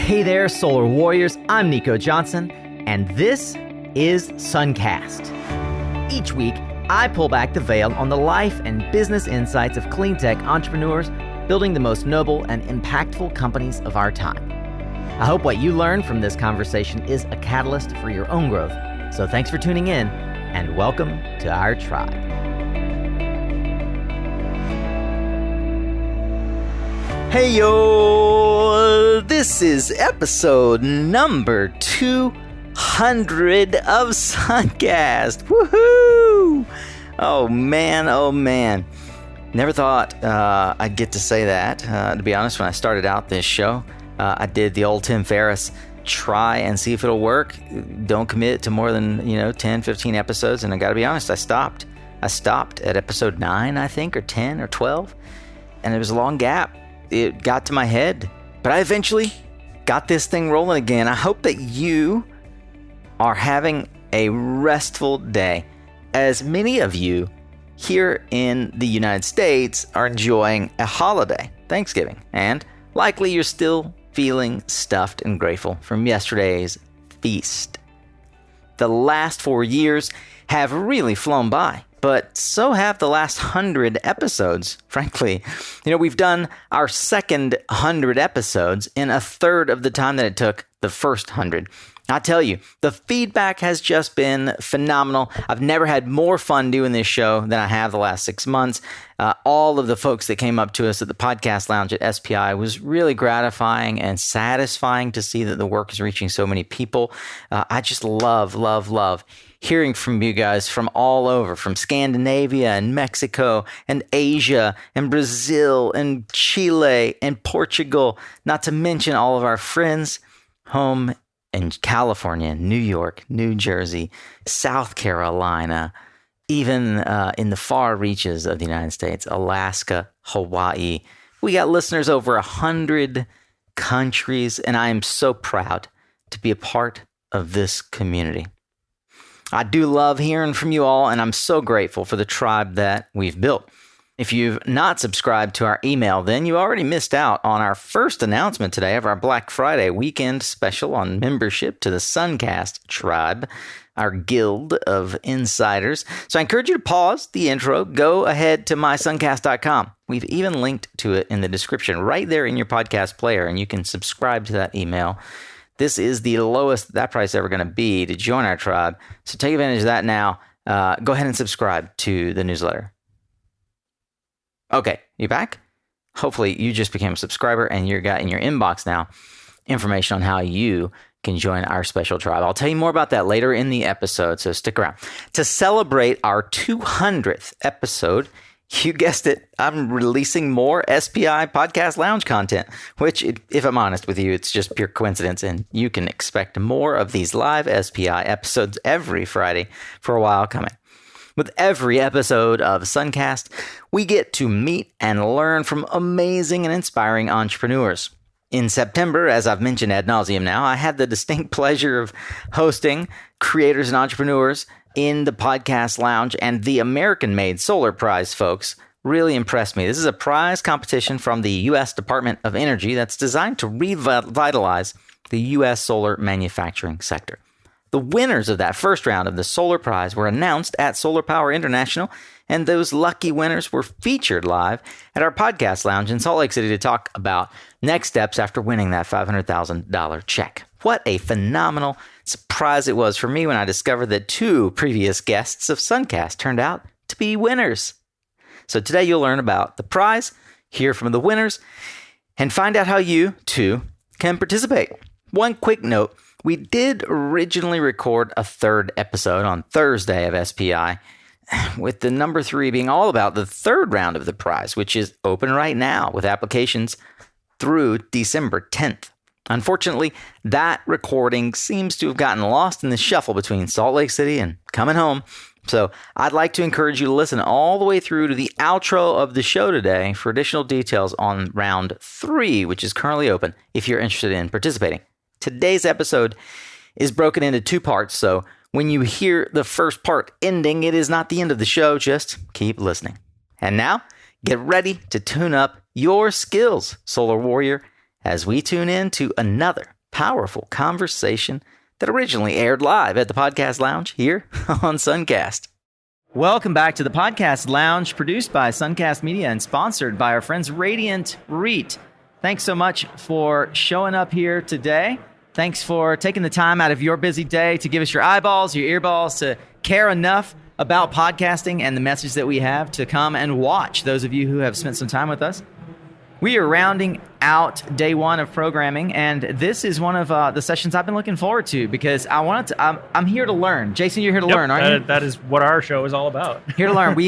Hey there, Solar Warriors. I'm Nico Johnson, and this is SunCast. Each week, I pull back the veil on the life and business insights of clean tech entrepreneurs building the most noble and impactful companies of our time. I hope what you learn from this conversation is a catalyst for your own growth. So thanks for tuning in, and welcome to our tribe. Hey yo, this is episode number 200 of SunCast. Woohoo! Oh man. Never thought I'd get to say that. To be honest, when I started out this show, I did the old Tim Ferriss, try and see if it'll work. Don't commit to more than, 10, 15 episodes. And I gotta be honest, I stopped. I stopped at episode 9, I think, or 10 or 12. And it was a long gap. It got to my head, but I eventually got this thing rolling again. I hope that you are having a restful day, as many of you here in the United States are enjoying a holiday, Thanksgiving, and likely you're still feeling stuffed and grateful from yesterday's feast. The last 4 years have really flown by, but so have the last 100 episodes, frankly. We've done our second 100 episodes in a third of the time that it took the first 100. I tell you, the feedback has just been phenomenal. I've never had more fun doing this show than I have the last 6 months. All of the folks that came up to us at the Podcast Lounge at SPI was really gratifying and satisfying to see that the work is reaching so many people. I just love hearing from you guys from all over, from Scandinavia and Mexico and Asia and Brazil and Chile and Portugal, not to mention all of our friends home in California, New York, New Jersey, South Carolina, even in the far reaches of the United States, Alaska, Hawaii. We got listeners over 100 countries, and I am so proud to be a part of this community. I do love hearing from you all, and I'm so grateful for the tribe that we've built. If you've not subscribed to our email, then you already missed out on our first announcement today of our Black Friday weekend special on membership to the SunCast tribe, our guild of insiders. So I encourage you to pause the intro, go ahead to mysuncast.com. We've even linked to it in the description right there in your podcast player, and you can subscribe to that email. This is the lowest that price is ever going to be to join our tribe. So take advantage of that now. Go ahead and subscribe to the newsletter. Okay, you back? Hopefully you just became a subscriber and you got in your inbox now information on how you can join our special tribe. I'll tell you more about that later in the episode, so stick around. To celebrate our 200th episode, you guessed it, I'm releasing more SPI Podcast Lounge content, which, if I'm honest with you, it's just pure coincidence, and you can expect more of these live SPI episodes every Friday for a while coming. With every episode of SunCast, we get to meet and learn from amazing and inspiring entrepreneurs. In September, as I've mentioned ad nauseum now, I had the distinct pleasure of hosting creators and entrepreneurs in the Podcast Lounge, and the American-made Solar Prize folks really impressed me. This is a prize competition from the U.S. Department of Energy that's designed to revitalize the U.S. solar manufacturing sector. The winners of that first round of the Solar Prize were announced at Solar Power International, and those lucky winners were featured live at our Podcast Lounge in Salt Lake City to talk about next steps after winning that $500,000 check. What a phenomenal surprise it was for me when I discovered that 2 previous guests of SunCast turned out to be winners. So today you'll learn about the prize, hear from the winners, and find out how you, too, can participate. One quick note, we did originally record a third episode on Thursday of SPI, with the number 3 being all about the third round of the prize, which is open right now with applications through December 10th. Unfortunately, that recording seems to have gotten lost in the shuffle between Salt Lake City and coming home. So I'd like to encourage you to listen all the way through to the outro of the show today for additional details on round 3, which is currently open if you're interested in participating. Today's episode is broken into 2 parts, so when you hear the first part ending, it is not the end of the show. Just keep listening. And now, get ready to tune up your skills, Solar Warrior, as we tune in to another powerful conversation that originally aired live at the Podcast Lounge here on SunCast. Welcome back to the Podcast Lounge, produced by SunCast Media and sponsored by our friends Radiant REIT. Thanks so much for showing up here today. Thanks for taking the time out of your busy day to give us your eyeballs, your earballs, to care enough about podcasting and the message that we have to come and watch, those of you who have spent some time with us. We are rounding out day one of programming, and this is one of the sessions I've been looking forward to because I'm here to learn. Jason, you're here to learn, aren't you? That is what our show is all about. Here to learn.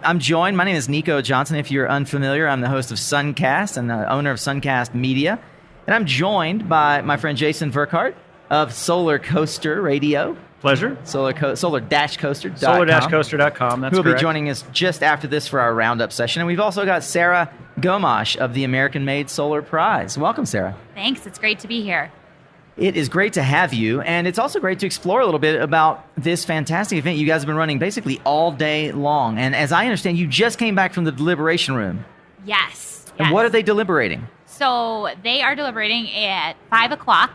I'm joined. My name is Nico Johnson. If you're unfamiliar, I'm the host of SunCast and the owner of SunCast Media. And I'm joined by my friend Jason Verkart of Solar Coaster Radio. Pleasure. Solar-coaster.com. Solar-coaster.com, that's who will correct. be joining us just after this for our roundup session. And we've also got Sarah Gomash of the American-Made Solar Prize. Welcome, Sarah. Thanks. It's great to be here. It is great to have you, and it's also great to explore a little bit about this fantastic event you guys have been running basically all day long. And as I understand, you just came back from the deliberation room. Yes. And what are they deliberating? So they are deliberating at 5 o'clock.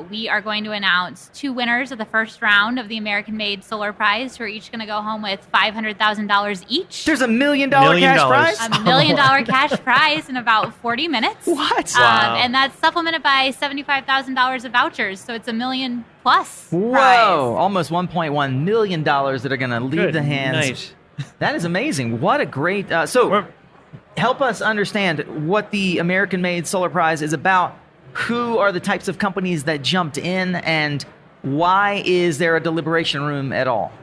We are going to announce 2 winners of the first round of the American-Made Solar Prize who are each going to go home with $500,000 each. There's $1 million cash prize? $1 million cash prize in about 40 minutes. What? Wow. And that's supplemented by $75,000 of vouchers. So it's $1 million plus Whoa, prize. almost $1.1 million that are going to leave Good the hands. night. That is amazing. What a great... help us understand what the American-Made Solar Prize is about. Who are the types of companies that jumped in, and why is there a deliberation room at all?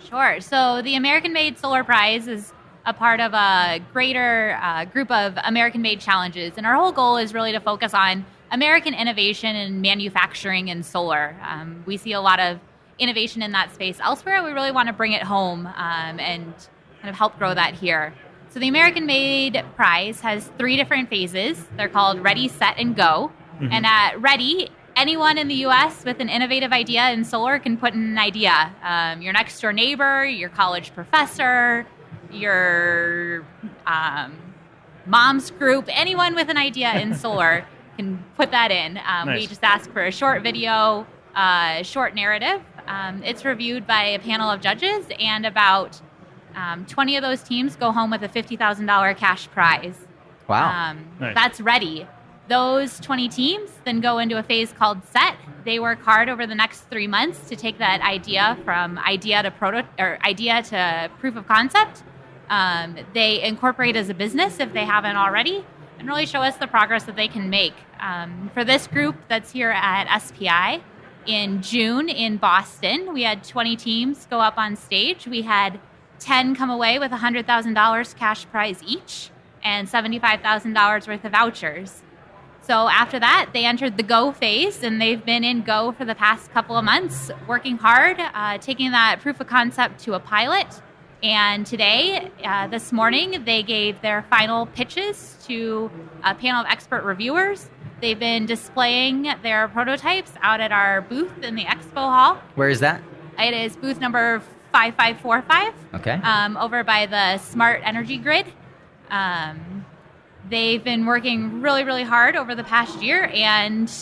Sure. So the American-Made Solar Prize is a part of a greater group of American-made challenges. And our whole goal is really to focus on American innovation and manufacturing in solar. We see a lot of innovation in that space elsewhere. We really want to bring it home and kind of help grow that here. So the American-Made Prize has 3 different phases. They're called Ready, Set, and Go. Mm-hmm. And at Ready, anyone in the U.S. with an innovative idea in solar can put in an idea. Your next-door neighbor, your college professor, your mom's group, anyone with an idea in solar can put that in. Nice. We just ask for a short video, short narrative. It's reviewed by a panel of judges, and about 20 of those teams go home with a $50,000 cash prize. Wow. Nice. That's Ready. Those 20 teams then go into a phase called Set. They work hard over the next 3 months to take that idea from idea to proof of concept. They incorporate as a business if they haven't already, and really show us the progress that they can make. For this group that's here at SPI in June in Boston, we had 20 teams go up on stage. We had 10 come away with $100,000 cash prize each and $75,000 worth of vouchers. So after that, they entered the Go phase, and they've been in Go for the past couple of months, working hard, taking that proof of concept to a pilot. And today, this morning, they gave their final pitches to a panel of expert reviewers. They've been displaying their prototypes out at our booth in the expo hall. Where is that? It is booth number 5545. Okay. Over by the Smart Energy Grid. They've been working really, really hard over the past year, and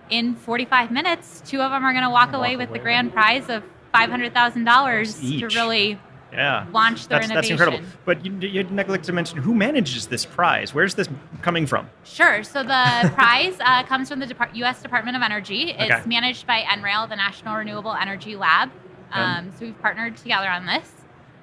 in 45 minutes, 2 of them are going to walk away with the grand prize of $500,000 to really launch their innovation. That's incredible. But you neglected to mention who manages this prize. Where's this coming from? Sure. So the prize comes from the U.S. Department of Energy. It's managed by NREL, the National Renewable Energy Lab. So we've partnered together on this.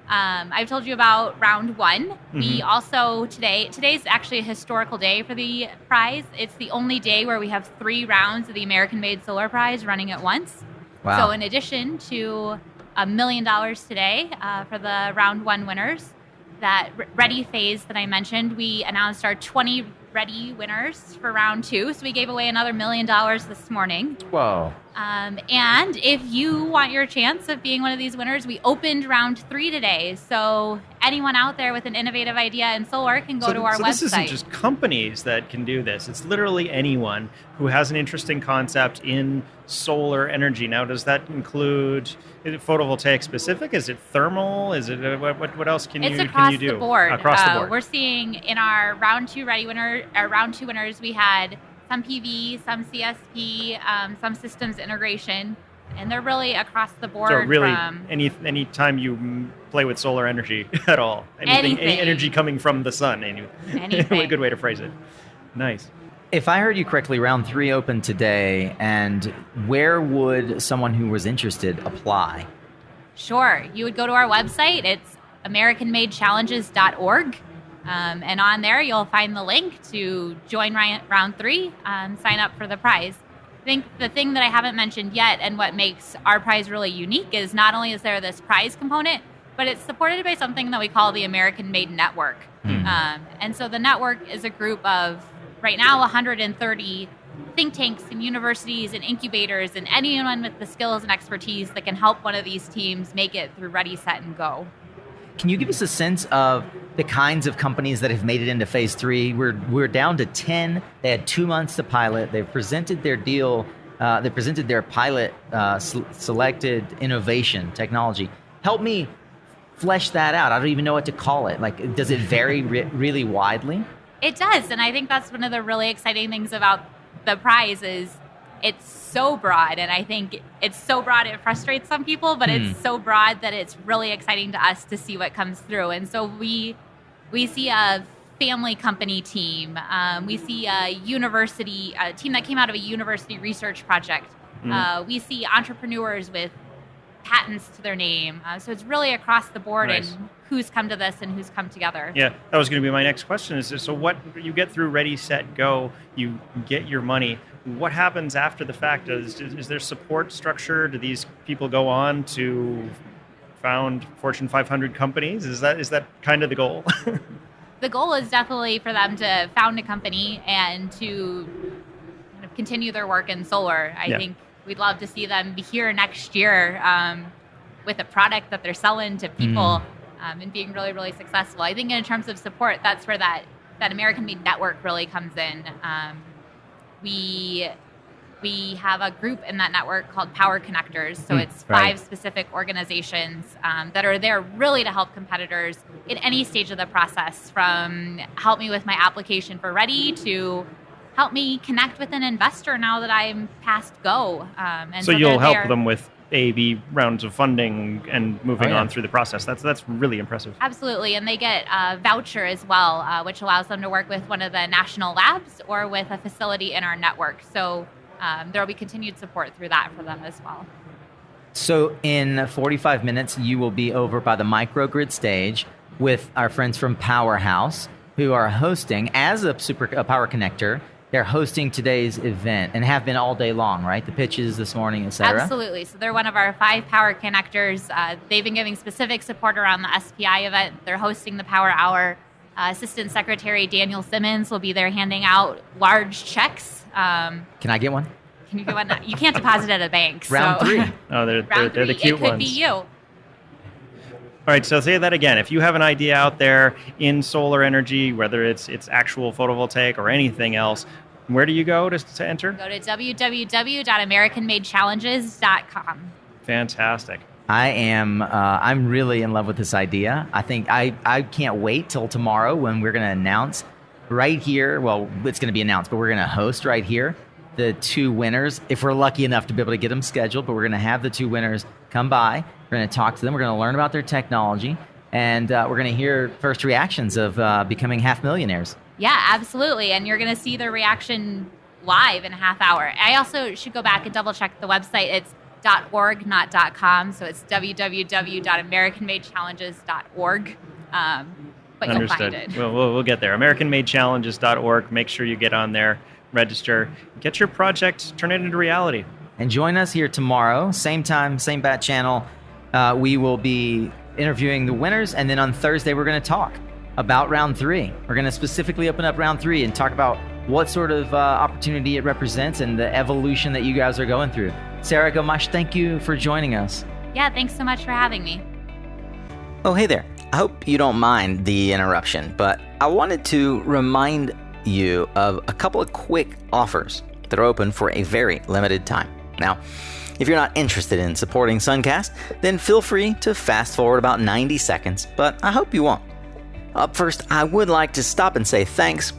I've told you about round 1. Mm-hmm. We also today's actually a historical day for the prize. It's the only day where we have 3 rounds of the American-Made Solar Prize running at once. Wow. So in addition to $1 million today for the round 1 winners, that Ready phase that I mentioned, we announced our 20 Ready winners for round 2. So we gave away another $1 million this morning. Whoa. And if you want your chance of being one of these winners, we opened round 3 today. So anyone out there with an innovative idea in solar can go to our website. So this isn't just companies that can do this. It's literally anyone who has an interesting concept in solar energy. Now, does that include, is it photovoltaic specific? Is it thermal? Is it what else can you do? It's across the board. Across the board. We're seeing in our round 2 winners, we had some PV, some CSP, some systems integration, and they're really across the board. So really, from any time you play with solar energy at all, any energy coming from the sun, anything. A good way to phrase it. Nice. If I heard you correctly, round 3 opened today, and where would someone who was interested apply? Sure. You would go to our website. It's AmericanMadeChallenges.org. And on there, you'll find the link to join round 3 and sign up for the prize. I think the thing that I haven't mentioned yet and what makes our prize really unique is not only is there this prize component, but it's supported by something that we call the American Made Network. And so the network is a group of, right now, 130 think tanks and universities and incubators and anyone with the skills and expertise that can help one of these teams make it through Ready, Set, and Go. Can you give us a sense of the kinds of companies that have made it into phase 3? We're down to 10. They had 2 months to pilot. They've presented their deal. They presented their pilot selected innovation technology. Help me flesh that out. I don't even know what to call it. Like, does it vary really widely? It does, and I think that's one of the really exciting things about the prize is it's so broad, and I think it's so broad it frustrates some people, but it's so broad that it's really exciting to us to see what comes through. And so we see a family company team. We see a team that came out of a university research project. We see entrepreneurs with patents to their name. So it's really across the board. Nice. And who's come to this and who's come together. Yeah, that was going to be my next question. So what you get through Ready, Set, Go, you get your money. What happens after the fact? Is there support structure? Do these people go on to found Fortune 500 companies? Is that kind of the goal? The goal is definitely for them to found a company and to kind of continue their work in solar. I think we'd love to see them be here next year with a product that they're selling to people and being really, really successful. I think in terms of support, that's where that American Made Network really comes in. We have a group in that network called Power Connectors. So it's 5 specific organizations that are there really to help competitors in any stage of the process, from help me with my application for Ready to help me connect with an investor now that I'm past Go. And so you'll help them with A/B rounds of funding and moving on through the process. That's really impressive. Absolutely. And they get a voucher as well, which allows them to work with one of the national labs or with a facility in our network. So there will be continued support through that for them as well. So in 45 minutes, you will be over by the microgrid stage with our friends from Powerhouse, who are hosting, as a power connector, they're hosting today's event and have been all day long, right? The pitches this morning, et cetera? Absolutely. So they're one of our 5 power connectors. They've been giving specific support around the SPI event. They're hosting the Power Hour. Assistant Secretary Daniel Simmons will be there handing out large checks. Can I get one? Can you get one? You can't deposit at a bank. Round 3. Oh, they're the cute ones. It could be you. All right, so say that again. If you have an idea out there in solar energy, whether it's actual photovoltaic or anything else, where do you go to enter? Go to www.americanmadechallenges.com. Fantastic. I'm really in love with this idea. I think I can't wait till tomorrow when we're going to announce right here. Well, it's going to be announced, but we're going to host right here the 2 winners, if we're lucky enough to be able to get them scheduled. But we're going to have the 2 winners come by. We're going to talk to them. We're going to learn about their technology. And we're going to hear first reactions of becoming half millionaires. Yeah, absolutely. And you're going to see their reaction live in a half hour. I also should go back and double check the website. It's .org, not .com. So it's www.americanmadechallenges.org. But Understood. You'll find it. We'll get there. AmericanMadeChallenges.org. Make sure you get on there, register, get your project, turn it into reality. And join us here tomorrow, same time, same bat channel. We will be interviewing the winners, and then on Thursday we're going to talk about round 3. We're going to specifically open up round 3 and talk about what sort of opportunity it represents and the evolution that you guys are going through. Sarah Gomash, thank you for joining us. Yeah, thanks so much for having me. Oh, hey there. I hope you don't mind the interruption, but I wanted to remind you of a couple of quick offers that are open for a very limited time. Now, if you're not interested in supporting SunCast, then feel free to fast forward about 90 seconds, but I hope you won't. Up first, I would like to stop and say thanks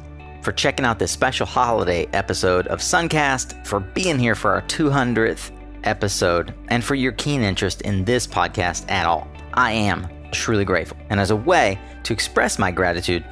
for checking out this special holiday episode of SunCast, for being here for our 200th episode, and for your keen interest in this podcast at all. I am truly grateful. And as a way to express my gratitude,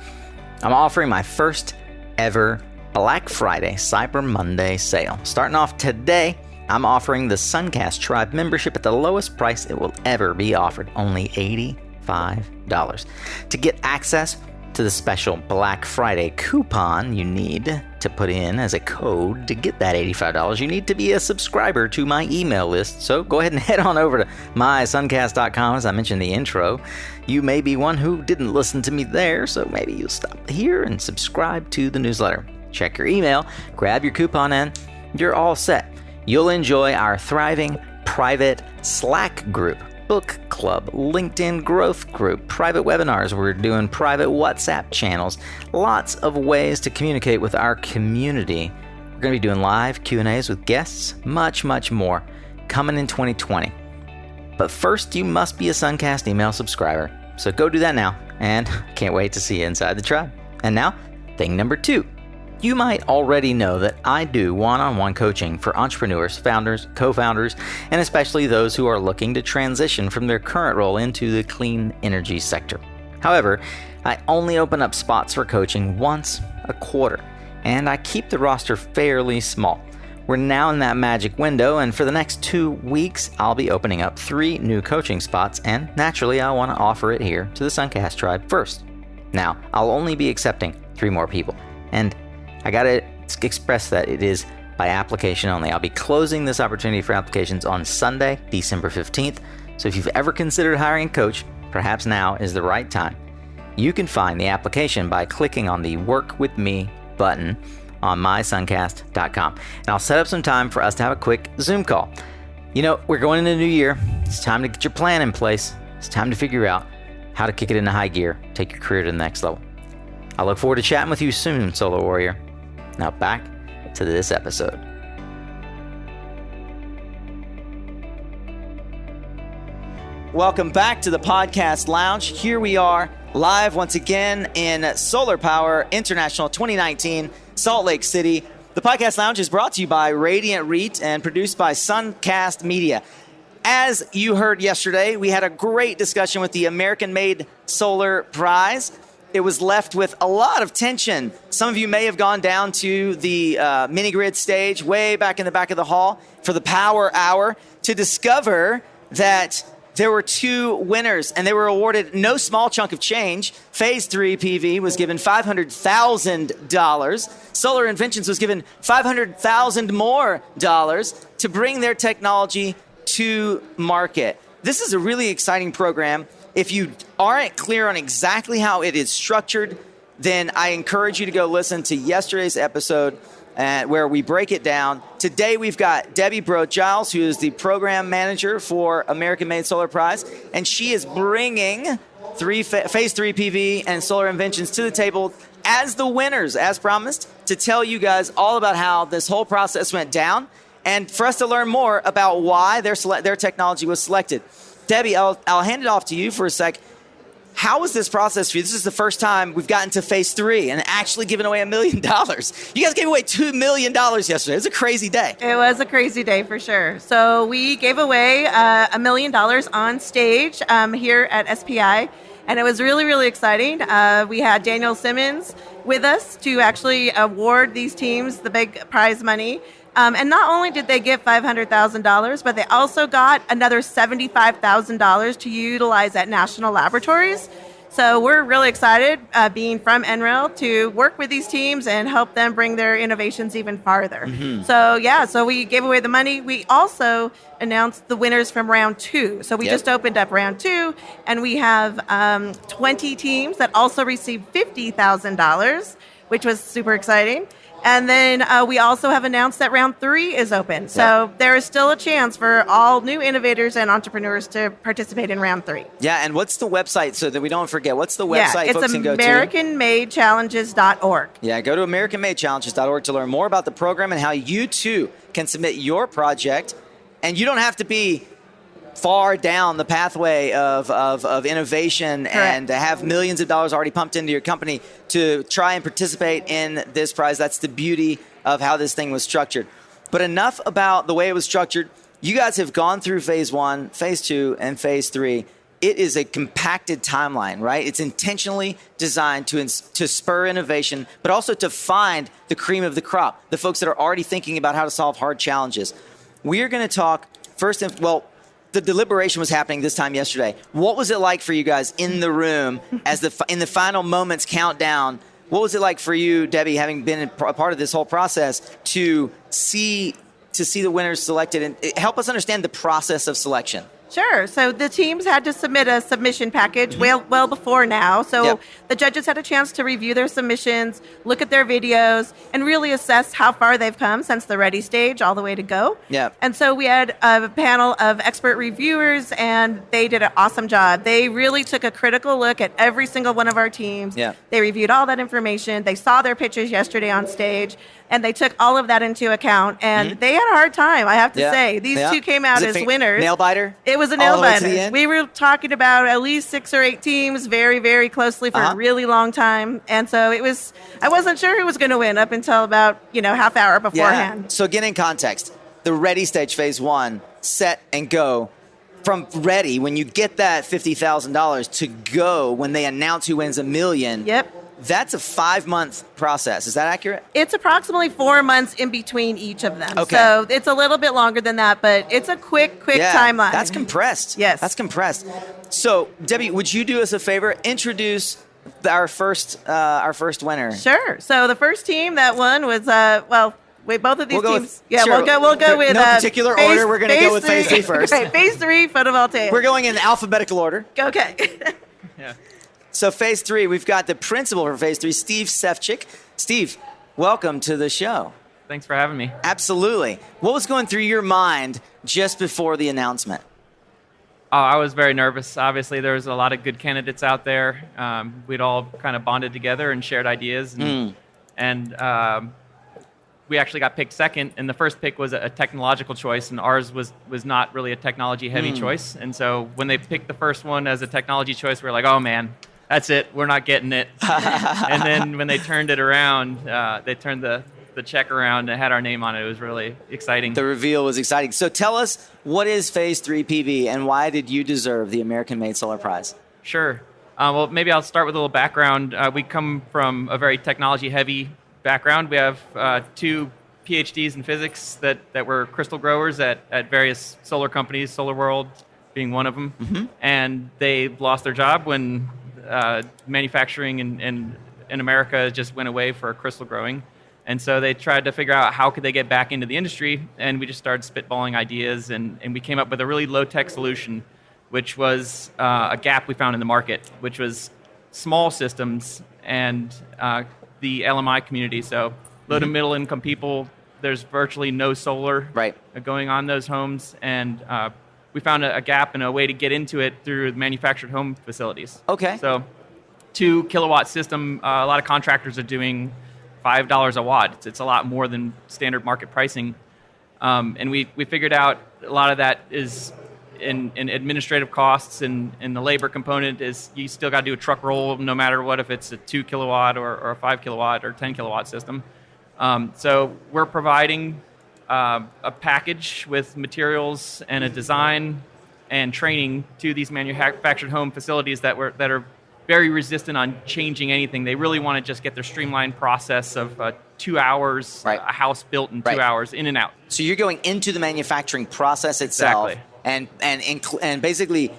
I'm offering my first ever Black Friday Cyber Monday sale. Starting off today, I'm offering the SunCast Tribe membership at the lowest price it will ever be offered, only $85. To get access to the special Black Friday coupon you need to put in as a code to get that $85, you need to be a subscriber to my email list. So go ahead and head on over to mysuncast.com, as I mentioned in the intro. You may be one who didn't listen to me there, so maybe you'll stop here and subscribe to the newsletter. Check your email, grab your coupon, and you're all set. You'll enjoy our thriving private Slack group, book club, LinkedIn growth group, private webinars. We're doing private WhatsApp channels. Lots of ways to communicate with our community. We're going to be doing live Q&As with guests, much, much more coming in 2020. But first, you must be a SunCast email subscriber. So go do that now, and can't wait to see you inside the tribe. And now, thing number 2. You might already know that I do one-on-one coaching for entrepreneurs, founders, co-founders, and especially those who are looking to transition from their current role into the clean energy sector. However, I only open up spots for coaching once a quarter, and I keep the roster fairly small. We're now in that magic window, and for the next 2 weeks, I'll be opening up 3 new coaching spots, and naturally, I want to offer it here to the SunCast Tribe first. Now, I'll only be accepting 3 more people, and I gotta express that it is by application only. I'll be closing this opportunity for applications on Sunday, December 15th. So if you've ever considered hiring a coach, perhaps now is the right time. You can find the application by clicking on the Work With Me button on mysuncast.com. And I'll set up some time for us to have a quick Zoom call. You know, we're going into the new year. It's time to get your plan in place. It's time to figure out how to kick it into high gear, take your career to the next level. I look forward to chatting with you soon, Solar Warrior. Now back to this episode. Welcome back to the Podcast Lounge. Here we are live once again in Solar Power International 2019, Salt Lake City. The Podcast Lounge is brought to you by Radiant REIT and produced by SunCast Media. As you heard yesterday, we had a great discussion with the American-made Solar Prize. It was left with a lot of tension. Some of you may have gone down to the mini-grid stage way back in the back of the hall for the Power Hour to discover that there were 2 winners, and they were awarded no small chunk of change. Phase 3 PV was given $500,000. Solar Inventions was given $500,000 more to bring their technology to market. This is a really exciting program. If you aren't clear on exactly how it is structured, then I encourage you to go listen to yesterday's episode where we break it down. Today we've got Debbie Brooke Giles, who is the program manager for American Made Solar Prize, and she is bringing Phase 3 PV and Solar Inventions to the table as the winners, as promised, to tell you guys all about how this whole process went down and for us to learn more about why their technology was selected. Debbie, I'll hand it off to you for a sec. How was this process for you? This is the first time we've gotten to Phase 3 and actually given away $1 million. You guys gave away $2 million yesterday. It was a crazy day. It was a crazy day for sure. So we gave away $1 million on stage here at SPI, and it was really, really exciting. We had Daniel Simmons with us to actually award these teams the big prize money. And not only did they get $500,000, but they also got another $75,000 to utilize at national laboratories. So we're really excited being from NREL to work with these teams and help them bring their innovations even farther. Mm-hmm. So we gave away the money. We also announced the winners from round 2. So we just opened up round 2, and we have 20 teams that also received $50,000, which was super exciting. And then we also have announced that round 3 is open. So there is still a chance for all new innovators and entrepreneurs to participate in round 3. Yeah, and what's the website so that we don't forget? What's the website folks can go to? It's AmericanMadeChallenges.org. Yeah, go to AmericanMadeChallenges.org to learn more about the program and how you too can submit your project. And you don't have to be far down the pathway of innovation and to have millions of dollars already pumped into your company to try and participate in this prize. That's the beauty of how this thing was structured. But enough about the way it was structured. You guys have gone through phase 1, phase 2, and phase 3. It is a compacted timeline, right? It's intentionally designed to spur innovation, but also to find the cream of the crop, the folks that are already thinking about how to solve hard challenges. We are going to talk first, the deliberation was happening this time yesterday. What was it like for you guys in the room as in the final moments countdown? What was it like for you, Debbie, having been a part of this whole process, to see the winners selected and help us understand the process of selection? Sure. So the teams had to submit a submission package well before now. So the judges had a chance to review their submissions, look at their videos, and really assess how far they've come since the ready stage all the way to go. Yeah. And so we had a panel of expert reviewers, and they did an awesome job. They really took a critical look at every single one of our teams. Yeah. They reviewed all that information. They saw their pitches yesterday on stage, and they took all of that into account. And they had a hard time, I have to say. These two came out as winners. Nail biter? It was a nail biter. We were talking about at least 6 or 8 teams very, very closely for a really long time. And so I wasn't sure who was going to win up until about, half hour beforehand. Yeah. So again, in context, the ready stage, phase 1, set and go. From ready, when you get that $50,000 to go, when they announce who wins $1 million. Yep. That's a 5-month process. Is that accurate? It's approximately 4 months in between each of them. Okay. So it's a little bit longer than that, but it's a quick timeline. That's compressed. Yes. That's compressed. So, Debbie, would you do us a favor? Introduce our first winner. Sure. So the first team that won was, both of these teams. We'll go with no particular order. We're going to go with phase 3 first. Right, phase 3, photovoltaic. We're going in alphabetical order. Okay. Yeah. So phase 3, we've got the principal for phase 3, Steve Sefcik. Steve, welcome to the show. Thanks for having me. Absolutely. What was going through your mind just before the announcement? Oh, I was very nervous. Obviously, there was a lot of good candidates out there. We'd all kind of bonded together and shared ideas. And we actually got picked second. And the first pick was a technological choice, and ours was not really a technology-heavy choice. And so when they picked the first one as a technology choice, we were like, oh, man. That's it. We're not getting it. And then when they turned it around, they turned the check around and had our name on it. It was really exciting. The reveal was exciting. So tell us, what is Phase 3 PV, and why did you deserve the American-Made Solar Prize? Sure. Well, maybe I'll start with a little background. We come from a very technology-heavy background. We have 2 PhDs in physics that were crystal growers at various solar companies, Solar World being one of them. Mm-hmm. And they lost their job when manufacturing in America just went away for crystal growing. And so they tried to figure out how could they get back into the industry, and we just started spitballing ideas, and we came up with a really low-tech solution, which was a gap we found in the market, which was small systems and the LMI community. So low to middle income people, there's virtually no solar going on in those homes, and we found a gap and a way to get into it through manufactured home facilities. Okay. So 2 kilowatt system, a lot of contractors are doing $5 a watt. It's a lot more than standard market pricing. And we figured out a lot of that is in administrative costs, and the labor component is you still got to do a truck roll no matter what, if it's a 2 kilowatt or a 5 kilowatt or 10 kilowatt system. So we're providing a package with materials and a design and training to these manufactured home facilities that are very resistant on changing anything. They really want to just get their streamlined process of 2 hours, a house built in 2 hours, in and out. So you're going into the manufacturing process itself, and basically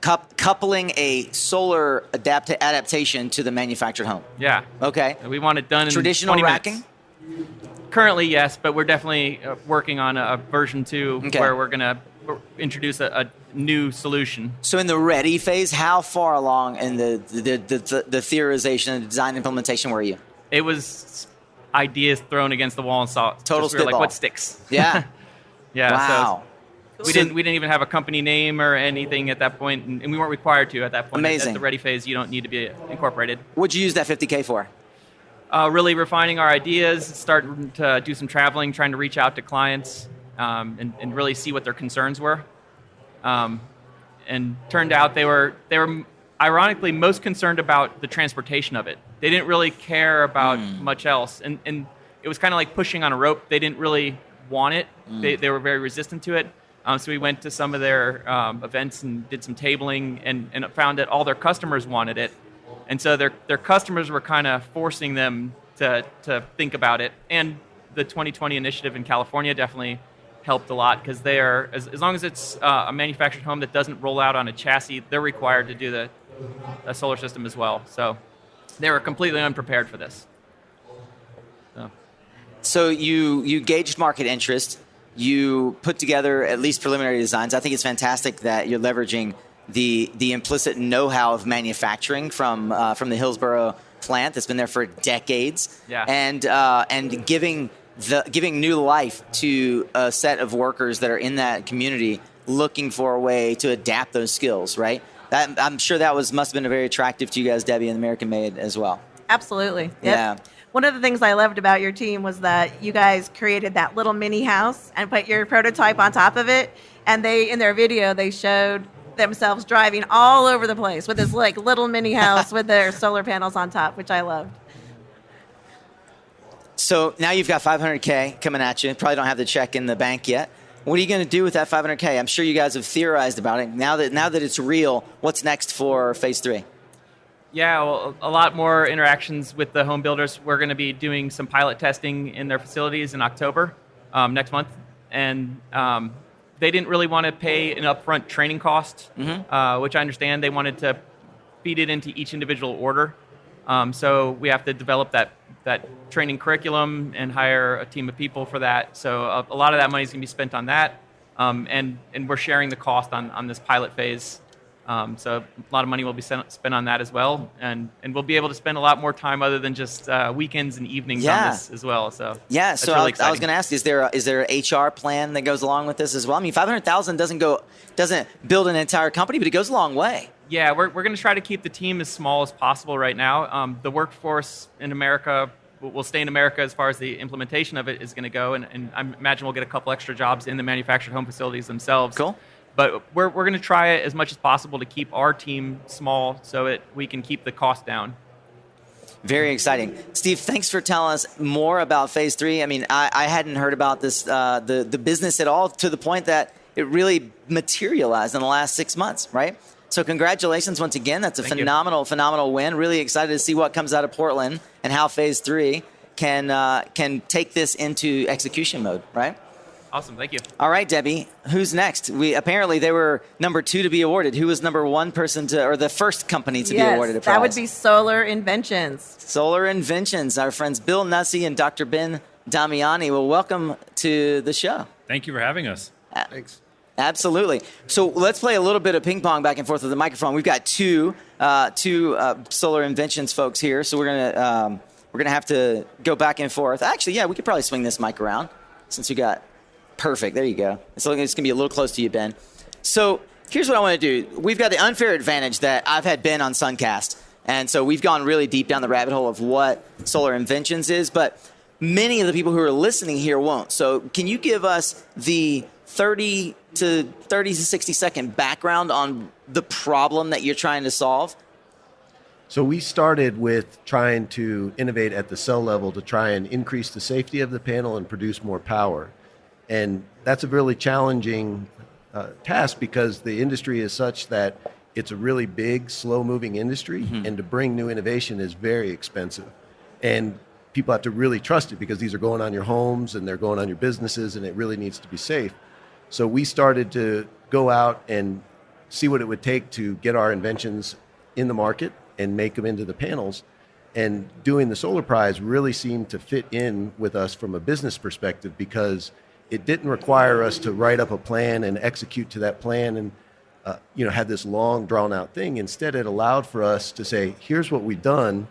coupling a solar adaptation to the manufactured home. Yeah. Okay. We want it done in traditional 20 racking. minutes. Currently, yes, but we're definitely working on a version 2 where we're going to introduce a new solution. So in the ready phase, how far along in the theorization and design implementation were you? It was ideas thrown against the wall and saw total spitball. Like, what sticks? Yeah. Yeah. Wow. So we didn't even have a company name or anything at that point, and we weren't required to at that point. Amazing. At the ready phase, you don't need to be incorporated. What'd you use that $50K for? Really refining our ideas, starting to do some traveling, trying to reach out to clients, and really see what their concerns were. and turned out they were ironically most concerned about the transportation of it. They didn't really care about much else, and it was kind of like pushing on a rope. They didn't really want it. They were very resistant to it. So we went to some of their events and did some tabling, and found that all their customers wanted it. And so their customers were kind of forcing them to think about it. And the 2020 initiative in California definitely helped a lot, because they are, as long as it's a manufactured home that doesn't roll out on a chassis, they're required to do a solar system as well. So they were completely unprepared for this. So you gauged market interest. You put together at least preliminary designs. I think it's fantastic that you're leveraging the implicit know-how of manufacturing from the Hillsborough plant that's been there for decades, and giving new life to a set of workers that are in that community looking for a way to adapt those skills. Right? I'm sure that must have been very attractive to you guys, Debbie, and American Made as well. Absolutely. Yep. Yeah. One of the things I loved about your team was that you guys created that little mini house and put your prototype on top of it. And in their video, they showed themselves driving all over the place with this like little mini house with their solar panels on top, which I loved. So now you've got $500K coming at you. Probably don't have the check in the bank yet. What are you going to do with that $500K? I'm sure you guys have theorized about it. Now that it's real, what's next for phase 3? Yeah, well, a lot more interactions with the home builders. We're going to be doing some pilot testing in their facilities in October, next month. And they didn't really want to pay an upfront training cost, which I understand. They wanted to feed it into each individual order. So we have to develop that training curriculum and hire a team of people for that. So a lot of that money is going to be spent on that. And we're sharing the cost on this pilot phase. So a lot of money will be spent on that as well, and we'll be able to spend a lot more time other than just weekends and evenings on this as well. So so really I was going to ask, is there an HR plan that goes along with this as well? I mean, $500,000 doesn't build an entire company, but it goes a long way. Yeah, we're going to try to keep the team as small as possible right now. The workforce in America will stay in America as far as the implementation of it is going to go, and I imagine we'll get a couple extra jobs in the manufactured home facilities themselves. Cool. But we're going to try as much as possible to keep our team small so that we can keep the cost down. Very exciting. Steve, thanks for telling us more about phase 3. I mean, I hadn't heard about this, the business at all, to the point that it really materialized in the last 6 months, right? So congratulations once again. That's a phenomenal win. Really excited to see what comes out of Portland and how phase 3 can take this into execution mode, right? Awesome, thank you. All right, Debbie, who's next? Apparently they were number 2 to be awarded. Who was number 1 person or the first company to be awarded a prize? That would be Solar Inventions. Solar Inventions, our friends Bill Nussey and Dr. Ben Damiani. Well, welcome to the show. Thank you for having us. Thanks. Absolutely. So let's play a little bit of ping pong back and forth with the microphone. We've got two Solar Inventions folks here, so we're gonna have to go back and forth. Actually, yeah, we could probably swing this mic around since we got. Perfect. There you go. It's going to be a little close to you, Ben. So here's what I want to do. We've got the unfair advantage that I've had Ben on SunCast. And so we've gone really deep down the rabbit hole of what Solar Inventions is. But many of the people who are listening here won't. So can you give us the 30 to 60 second background on the problem that you're trying to solve? So we started with trying to innovate at the cell level to try and increase the safety of the panel and produce more power. And that's a really challenging task because the industry is such that it's a really big, slow-moving industry, and to bring new innovation is very expensive. And people have to really trust it because these are going on your homes and they're going on your businesses, and it really needs to be safe. So we started to go out and see what it would take to get our inventions in the market and make them into the panels. And doing the Solar Prize really seemed to fit in with us from a business perspective because it didn't require us to write up a plan and execute to that plan and have this long, drawn-out thing. Instead, it allowed for us to say, here's what we've done.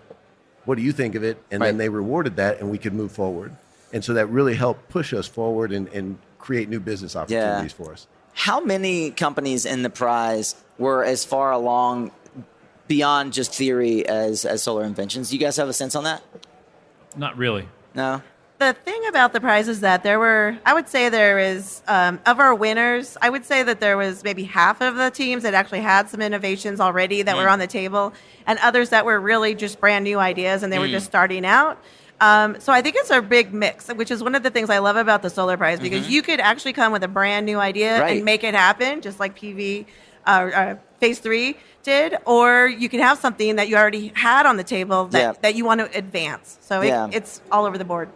What do you think of it? And then they rewarded that, and we could move forward. And so that really helped push us forward and create new business opportunities for us. How many companies in the prize were as far along beyond just theory as Solar Inventions? Do you guys have a sense on that? Not really. No? the thing about the prize is that I would say there is, of our winners, I would say that there was maybe half of the teams that actually had some innovations already that were on the table, and others that were really just brand new ideas and they were just starting out. So I think it's a big mix, which is one of the things I love about the Solar Prize, because you could actually come with a brand new idea and make it happen, just like Phase 3 did, or you could have something that you already had on the table that you want to advance. So it's all over the board.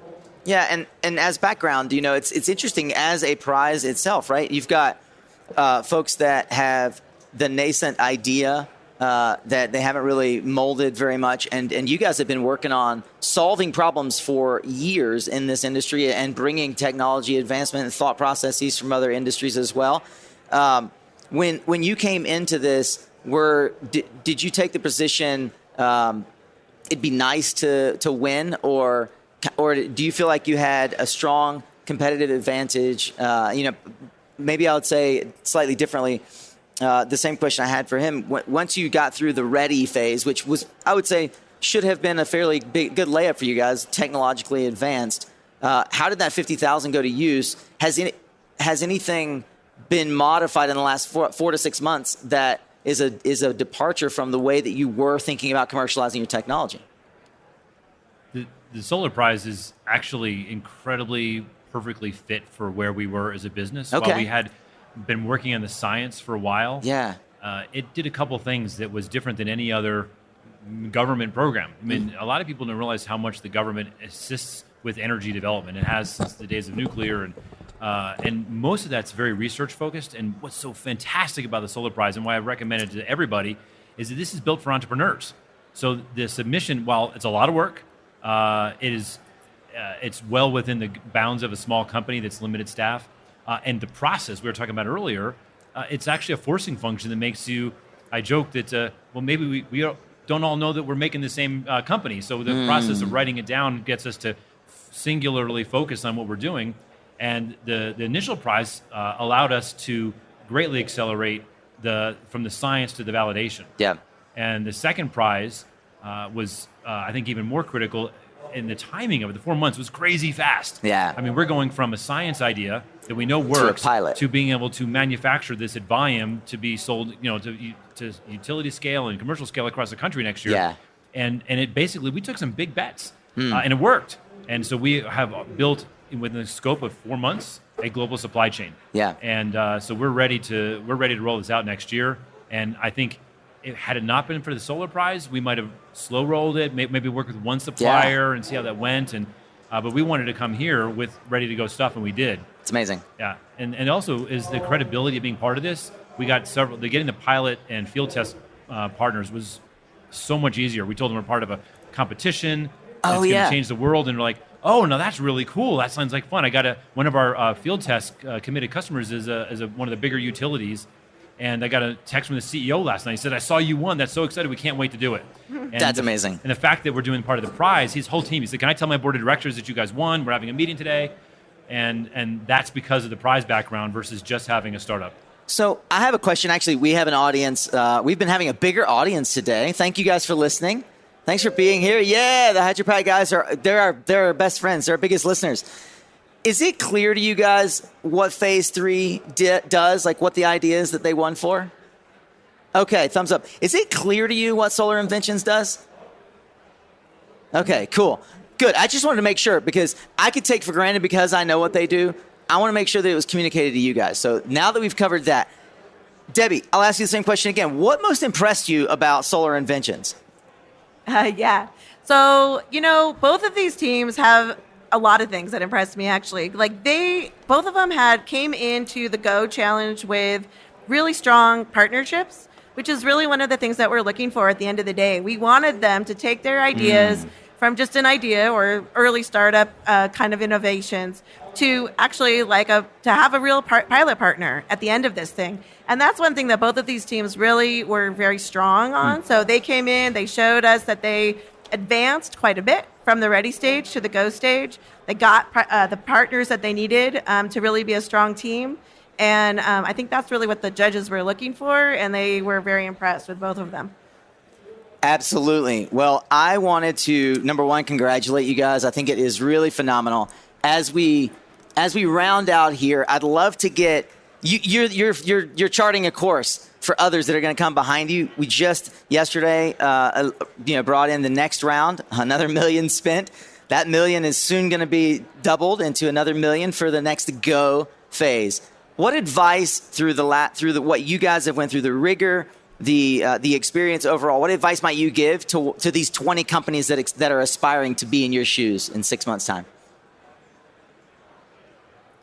Yeah, and as background, it's interesting as a prize itself, right? You've got folks that have the nascent idea that they haven't really molded very much, and you guys have been working on solving problems for years in this industry and bringing technology advancement and thought processes from other industries as well. When you came into this, did you take the position it'd be nice to win, or do you feel like you had a strong competitive advantage? Maybe I would say slightly differently. The same question I had for him. Once you got through the ready phase, which was, I would say, should have been a fairly good layup for you guys, technologically advanced. How did that 50,000 go to use? Has anything been modified in the last 4 to 6 months that is a departure from the way that you were thinking about commercializing your technology? The Solar Prize is actually incredibly perfectly fit for where we were as a business. Okay. While we had been working on the science for a while, it did a couple things that was different than any other government program. I mean, a lot of people don't realize how much the government assists with energy development. It has since the days of nuclear, and most of that's very research focused. And what's so fantastic about the Solar Prize, and why I recommend it to everybody, is that this is built for entrepreneurs. So the submission, while it's a lot of work, it's well within the bounds of a small company that's limited staff. And the process we were talking about earlier, it's actually a forcing function that makes you, I joke that, maybe we don't all know that we're making the same company. So the process of writing it down gets us to singularly focus on what we're doing. And the initial prize allowed us to greatly accelerate from the science to the validation. Yeah. And the second prize was, I think, even more critical. And the timing of it, the 4 months, was crazy fast. Yeah. I mean, we're going from a science idea that we know works to a pilot, to being able to manufacture this at volume to be sold, to utility scale and commercial scale across the country next year. Yeah. And it basically, we took some big bets, and it worked. And so we have built, within the scope of 4 months, a global supply chain. Yeah. And so we're ready to roll this out next year. And I think, had it not been for the Solar Prize, we might have slow rolled it, maybe work with one supplier and see how that went. And but we wanted to come here with ready to go stuff, and we did. It's amazing. Yeah, and also is the credibility of being part of this. We got getting the pilot and field test partners was so much easier. We told them we're part of a competition. It's going to change the world, and we're like, oh no, that's really cool. That sounds like fun. I got one of our field test committed customers is one of the bigger utilities. And I got a text from the CEO last night. He said, I saw you won. That's so excited. We can't wait to do it. And that's amazing. And the fact that we're doing part of the prize, his whole team, he said, can I tell my board of directors that you guys won? We're having a meeting today. And that's because of the prize background versus just having a startup. So I have a question. Actually, we have an audience. We've been having a bigger audience today. Thank you guys for listening. Thanks for being here. Yeah, the Hatchet Pie guys they're our best friends. They're our biggest listeners. Is it clear to you guys what Phase 3 does, like what the idea is that they won for? Okay, thumbs up. Is it clear to you what Solar Inventions does? Okay, cool. Good. I just wanted to make sure, because I could take for granted because I know what they do. I want to make sure that it was communicated to you guys. So now that we've covered that, Debbie, I'll ask you the same question again. What most impressed you about Solar Inventions? Yeah. So, both of these teams have a lot of things that impressed me, actually. Like, both of them came into the Go Challenge with really strong partnerships, which is really one of the things that we're looking for at the end of the day. We wanted them to take their ideas from just an idea or early startup kind of innovations to actually to have a real pilot partner at the end of this thing. And that's one thing that both of these teams really were very strong on. So they came in, they showed us that they advanced quite a bit from the ready stage to the go stage. They got the partners that they needed to really be a strong team. And I think that's really what the judges were looking for, and they were very impressed with both of them. Absolutely. Well, I wanted to, number one, congratulate you guys. I think it is really phenomenal. As we round out here, I'd love to get you're charting a course for others that are going to come behind you. We just yesterday, brought in the next round, another $1 million spent. That $1 million is soon going to be doubled into another $1 million for the next go phase. What advice through what you guys have went through, the rigor, the experience overall, what advice might you give to these 20 companies that are aspiring to be in your shoes in 6 months' time?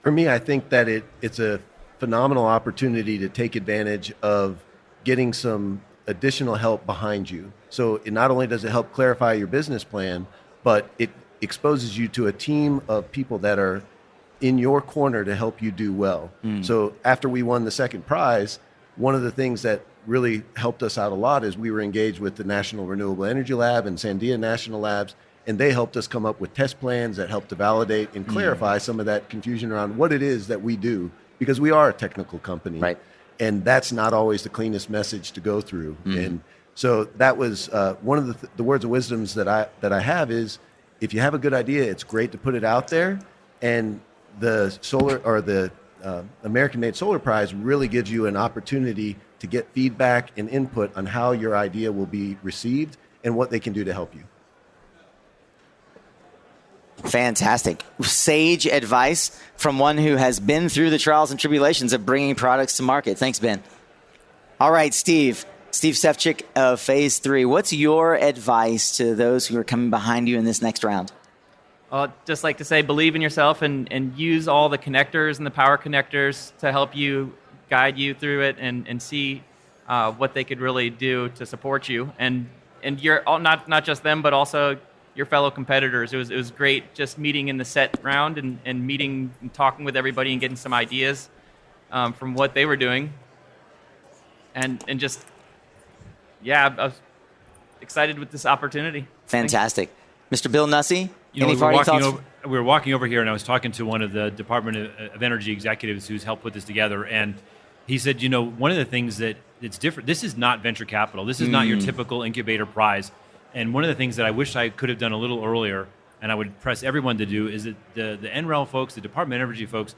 For me, I think that it's a phenomenal opportunity to take advantage of getting some additional help behind you. So not only does it help clarify your business plan, but it exposes you to a team of people that are in your corner to help you do well. So after we won the second prize, one of the things that really helped us out a lot is we were engaged with the National Renewable Energy Lab and Sandia National Labs, and they helped us come up with test plans that helped to validate and clarify some of that confusion around what it is that we do, because we are a technical company. Right. And that's not always the cleanest message to go through. And so that was one of the words of wisdoms that I have is, if you have a good idea, it's great to put it out there. And the American-made Solar Prize really gives you an opportunity to get feedback and input on how your idea will be received and what they can do to help you. Fantastic. Sage advice from one who has been through the trials and tribulations of bringing products to market. Thanks, Ben. All right, Steve Sefcik of Phase 3. What's your advice to those who are coming behind you in this next round? I'd just like to say, believe in yourself and use all the connectors and the power connectors to help you, guide you through it, and see what they could really do to support you. And you're all, not just them, but also your fellow competitors. It was great just meeting in the set round and meeting and talking with everybody and getting some ideas from what they were doing. And just, I was excited with this opportunity. Fantastic. Mr. Bill Nussey, any we parting thoughts? were walking over here, and I was talking to one of the Department of Energy executives who's helped put this together, and he said, one of the things it's different, this is not venture capital. This is not your typical incubator prize. And one of the things that I wish I could have done a little earlier, and I would press everyone to do, is that the NREL folks, the Department of Energy folks,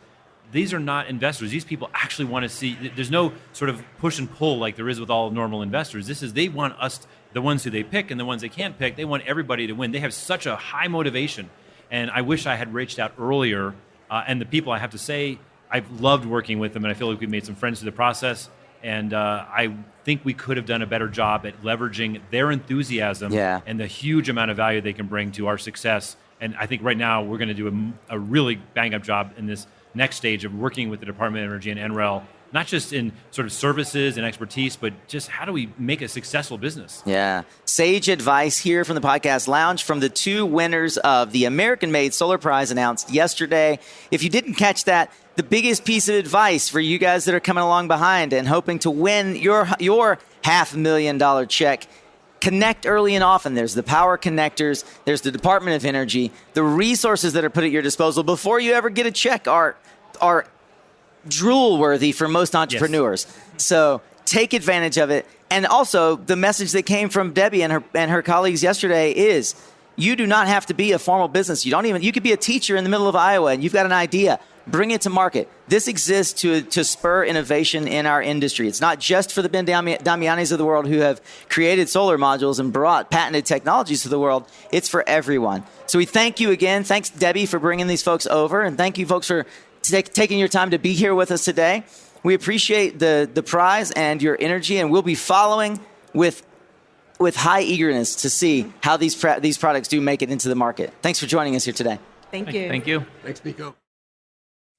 these are not investors. These people actually want to see, there's no sort of push and pull like there is with all normal investors. They want us, the ones who they pick and the ones they can't pick, they want everybody to win. They have such a high motivation. And I wish I had reached out earlier. And the people, I have to say, I've loved working with them, and I feel like we've made some friends through the process. And I think we could have done a better job at leveraging their enthusiasm and the huge amount of value they can bring to our success. And I think right now we're going to do a really bang-up job in this next stage of working with the Department of Energy and NREL, not just in sort of services and expertise, but just how do we make a successful business? Yeah. Sage advice here from the Podcast Lounge from the two winners of the American-made Solar Prize announced yesterday. If you didn't catch that, the biggest piece of advice for you guys that are coming along behind and hoping to win your $500,000 check, connect early and often. There's the power connectors. There's the Department of Energy. The resources that are put at your disposal before you ever get a check are drool-worthy for most entrepreneurs. Yes. So take advantage of it. And also, the message that came from Debbie and her colleagues yesterday is, you do not have to be a formal business. You could be a teacher in the middle of Iowa and you've got an idea. Bring it to market. This exists to spur innovation in our industry. It's not just for the Ben Damianis of the world who have created solar modules and brought patented technologies to the world. It's for everyone. So we thank you again. Thanks, Debbie, for bringing these folks over. And thank you, folks, for taking your time to be here with us today. We appreciate the prize and your energy, and we'll be following with high eagerness to see how these products do make it into the market. Thanks for joining us here today. Thank you. Thank you. Thanks, Nico.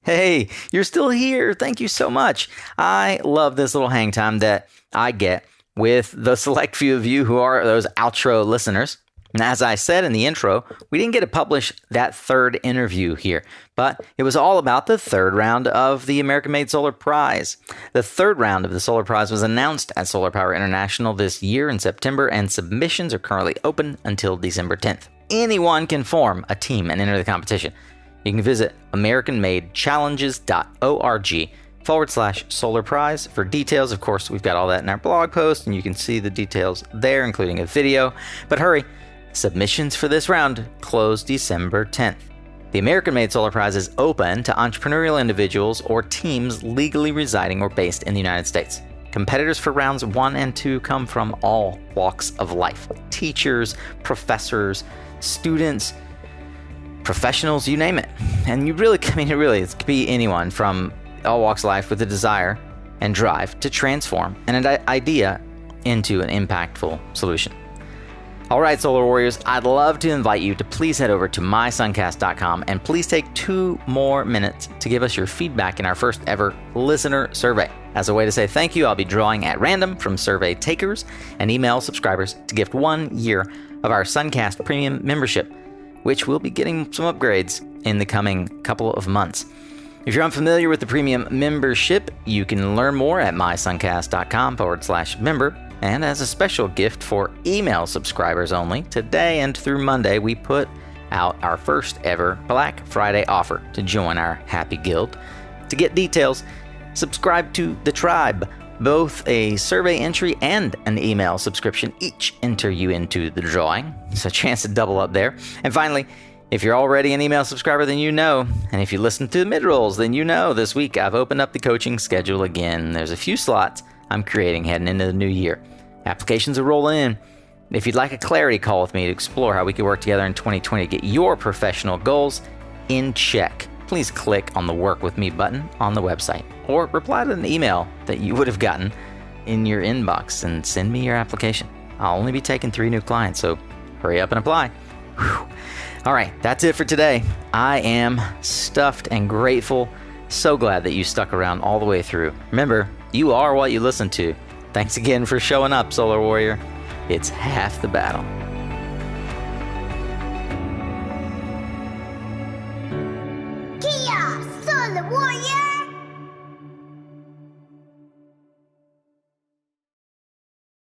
Hey, you're still here. Thank you so much. I love this little hang time that I get with the select few of you who are those outro listeners. And as I said in the intro, we didn't get to publish that third interview here, but it was all about the third round of the American-made Solar Prize. The third round of the Solar Prize was announced at Solar Power International this year in September, and submissions are currently open until December 10th. Anyone can form a team and enter the competition. You can visit AmericanMadeChallenges.org solar prize for details. Of course, we've got all that in our blog post, and you can see the details there, including a video. But hurry, submissions for this round close December 10th. The American-made Solar Prize is open to entrepreneurial individuals or teams legally residing or based in the United States. Competitors for rounds 1 and 2 come from all walks of life. Teachers, professors, students, professionals, you name it. And it could be anyone from all walks of life with a desire and drive to transform an idea into an impactful solution. All right, Solar Warriors, I'd love to invite you to please head over to mysuncast.com and please take 2 more minutes to give us your feedback in our first ever listener survey. As a way to say thank you, I'll be drawing at random from survey takers and email subscribers to gift 1 year of our SunCast Premium membership, which will be getting some upgrades in the coming couple of months. If you're unfamiliar with the Premium membership, you can learn more at mysuncast.com/member. And as a special gift for email subscribers only, today and through Monday, we put out our first ever Black Friday offer to join our Happy Guild. To get details, subscribe to The Tribe. Both a survey entry and an email subscription each enter you into the drawing. It's a chance to double up there. And finally, if you're already an email subscriber, then you know. And if you listen to the mid-rolls, then you know this week I've opened up the coaching schedule again. There's a few slots I'm creating heading into the new year. Applications are rolling in. If you'd like a clarity call with me to explore how we could work together in 2020 to get your professional goals in check, please click on the Work With Me button on the website or reply to an email that you would have gotten in your inbox and send me your application. I'll only be taking 3 new clients, so hurry up and apply. Whew. All right, that's it for today. I am stuffed and grateful. So glad that you stuck around all the way through. Remember, you are what you listen to. Thanks again for showing up, Solar Warrior. It's half the battle.